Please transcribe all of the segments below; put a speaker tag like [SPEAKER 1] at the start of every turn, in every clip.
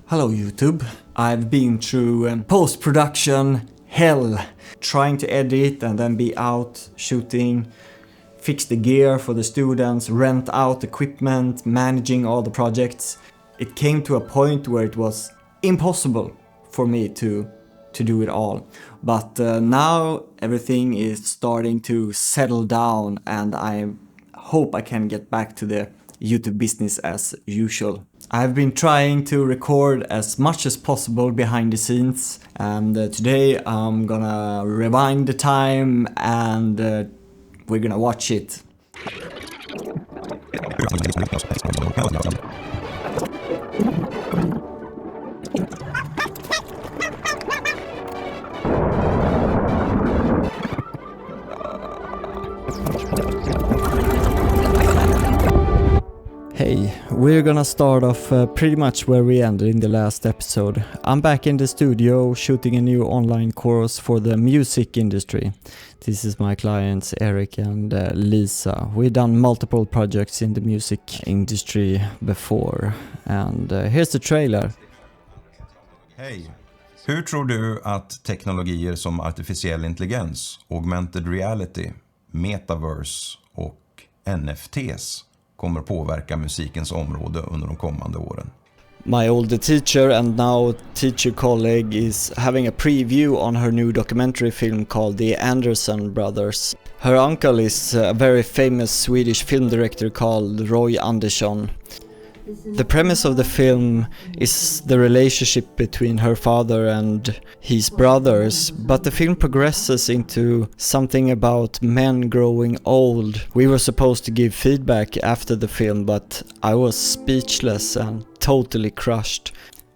[SPEAKER 1] Hello YouTube. I've been through post-production hell, trying to edit and then be out shooting, fix the gear for the students, rent out equipment, managing all the projects. It came to a point where it was impossible for me to do it all. But now everything is starting to settle down and I hope I can get back to the YouTube business as usual. I've been trying to record as much as possible behind the scenes, and today I'm gonna rewind the time and we're gonna watch it. Hey, we're gonna start off pretty much where we ended in the last episode. I'm back in the studio shooting a new online course for the music industry. This is my clients Eric and Lisa. We've done multiple projects in the music industry before, and here's the trailer.
[SPEAKER 2] Hej! Hur tror du att teknologier som artificiell intelligens, augmented reality, metaverse och NFTs kommer påverka musikens område under de kommande åren?
[SPEAKER 1] My older teacher and now teacher colleague is having a preview on her new documentary film called The Anderson Brothers. Her uncle is a very famous Swedish film director called Roy Andersson. The premise of the film is the relationship between her father and his brothers, but the film progresses into something about men growing old. We were supposed to give feedback after the film, but I was speechless and totally crushed.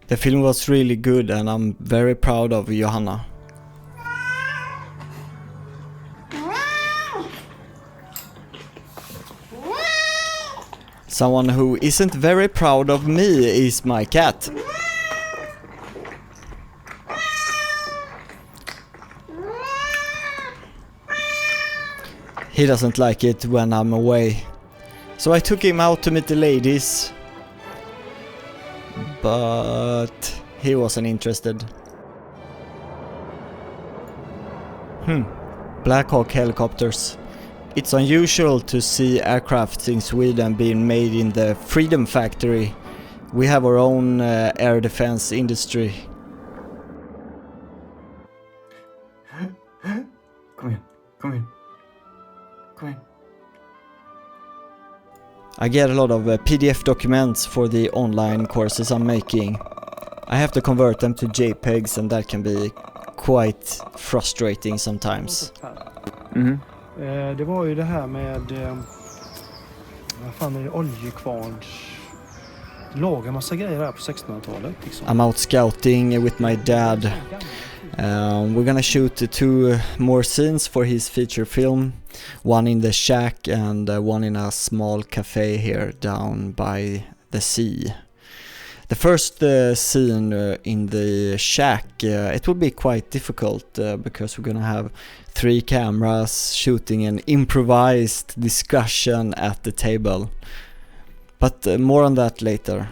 [SPEAKER 1] The film was really good and I'm very proud of Johanna. Someone who isn't very proud of me is my cat. He doesn't like it when I'm away. So I took him out to meet the ladies. But he wasn't interested. Black Hawk helicopters. It's unusual to see aircraft in Sweden being made in the Freedom Factory. We have our own air defense industry. Come in. I get a lot of PDF documents for the online courses I'm making. I have to convert them to JPEGs and that can be quite frustrating sometimes.
[SPEAKER 3] Det var ju det här med vad fan är det, oljekvarns laga massa grejer här på 1600-talet liksom.
[SPEAKER 1] I'm out scouting with my dad. We're gonna shoot 2 more scenes for his feature film. One in the shack and one in a small cafe here down by the sea. The first scene in the shack, it will be quite difficult because we're gonna have 3 cameras shooting an improvised discussion at the table. But more on that later.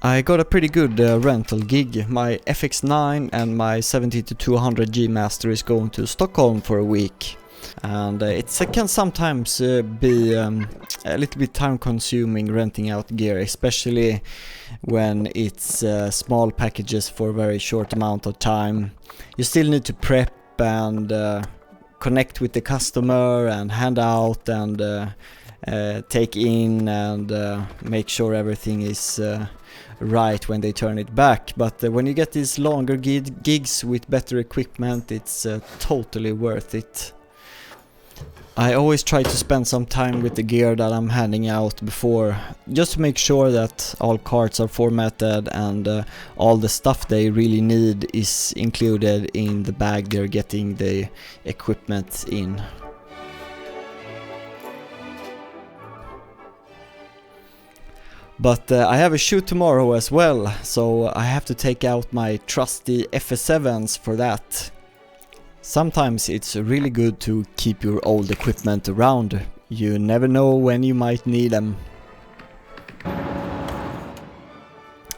[SPEAKER 1] I got a pretty good rental gig. My FX9 and my 70-200G Master is going to Stockholm for a week. And it can sometimes be a little bit time consuming renting out gear, especially when it's small packages for a very short amount of time. You still need to prep and connect with the customer and hand out and take in and make sure everything is right when they turn it back. But when you get these longer gigs with better equipment, it's totally worth it. I always try to spend some time with the gear that I'm handing out before, just to make sure that all cards are formatted and all the stuff they really need is included in the bag they're getting the equipment in. But I have a shoot tomorrow as well, so I have to take out my trusty FS7s for that. Sometimes it's really good to keep your old equipment around. You never know when you might need them.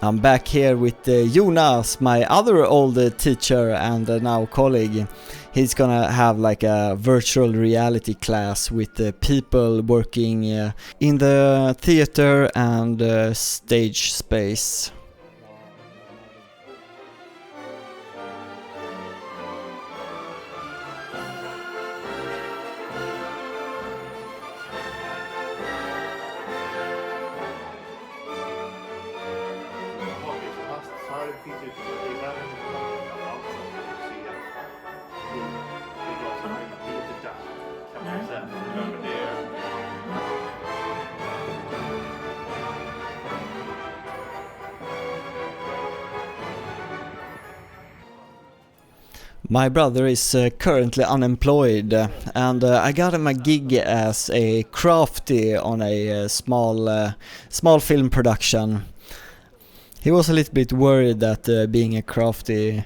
[SPEAKER 1] I'm back here with Jonas, my other old teacher and now colleague. He's gonna have like a virtual reality class with people working in the theater and stage space. My brother is currently unemployed and I got him a gig as a crafty on a small film production. He was a little bit worried that being a crafty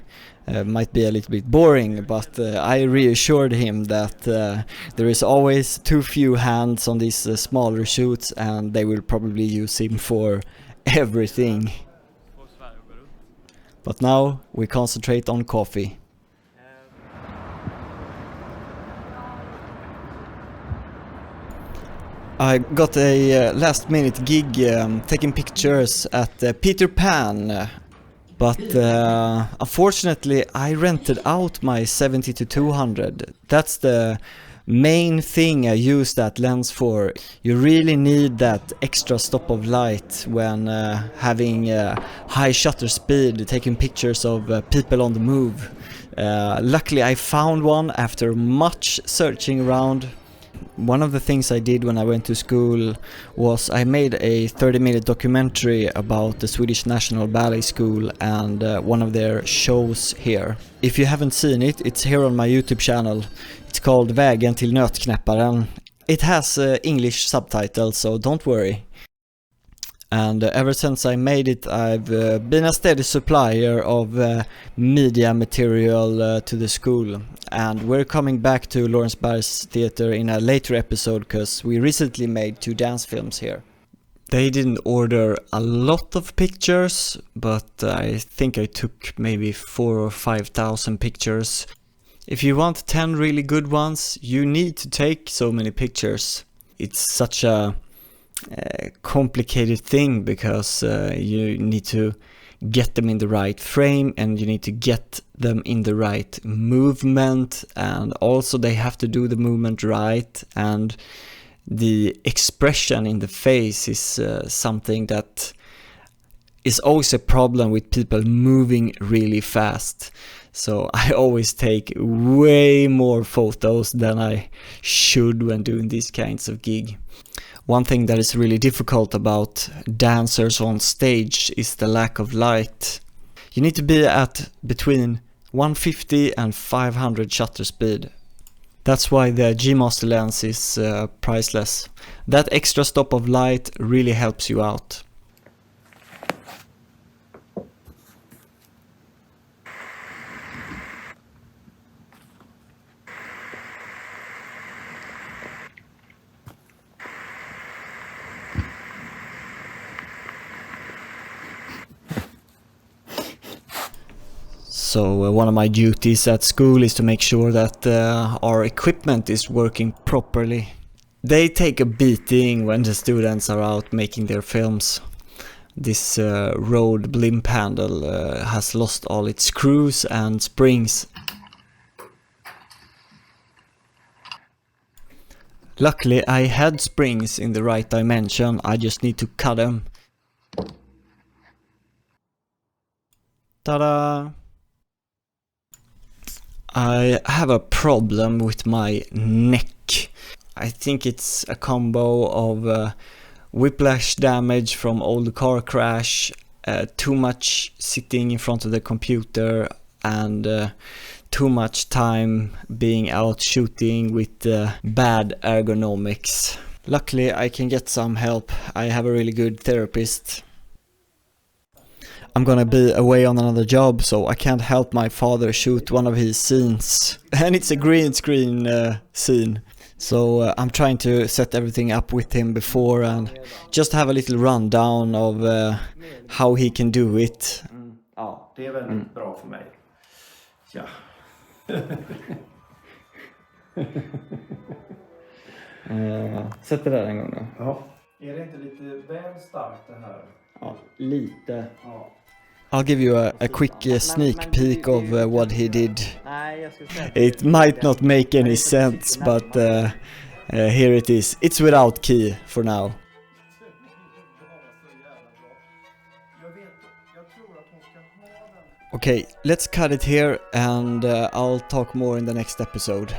[SPEAKER 1] might be a little bit boring, but I reassured him that there is always too few hands on these smaller shoots and they will probably use him for everything. But now we concentrate on coffee. I got a last minute gig taking pictures at Peter Pan, but unfortunately I rented out my 70-200. That's the main thing I use that lens for. You really need that extra stop of light when having high shutter speed, taking pictures of people on the move. Luckily I found one after much searching around. One of the things I did when I went to school was I made a 30-minute documentary about the Swedish National Ballet School and one of their shows here. If you haven't seen it, it's here on my YouTube channel. It's called Vägen till nötknäpparen. It has English subtitles, so don't worry. And ever since I made it, I've been a steady supplier of media material to the school. And we're coming back to Lorensbergs Theater in a later episode because we recently made 2 dance films here. They didn't order a lot of pictures, but I think I took maybe 4,000 or 5,000 pictures. If you want 10 really good ones, you need to take so many pictures. It's such a complicated thing because you need to get them in the right frame and you need to get them in the right movement, and also they have to do the movement right, and the expression in the face is something that is always a problem with people moving really fast. So I always take way more photos than I should when doing these kinds of gig. One thing that is really difficult about dancers on stage is the lack of light. You need to be at between 150 and 500 shutter speed. That's why the G-Master lens is priceless. That extra stop of light really helps you out. So one of my duties at school is to make sure that our equipment is working properly. They take a beating when the students are out making their films. This Rode blimp handle has lost all its screws and springs. Luckily I had springs in the right dimension, I just need to cut them. Ta-da! I have a problem with my neck. I think it's a combo of whiplash damage from old car crash, too much sitting in front of the computer, and too much time being out shooting with bad ergonomics. Luckily I can get some help. I have a really good therapist. I'm gonna be away on another job, so I can't help my father shoot one of his scenes. And it's a green screen scene. So I'm trying to set everything up with him before and just have a little rundown of how he can do it.
[SPEAKER 3] Ja, det är väldigt bra för mig. Ja.
[SPEAKER 1] Sätt det där en gång då.
[SPEAKER 3] Ja. Är det inte lite väl starkt det här?
[SPEAKER 1] Ja, lite.
[SPEAKER 3] Ja.
[SPEAKER 1] I'll give you a quick sneak peek of what he did. It might not make any sense, but here it is. It's without key for now. Okay, let's cut it here and I'll talk more in the next episode.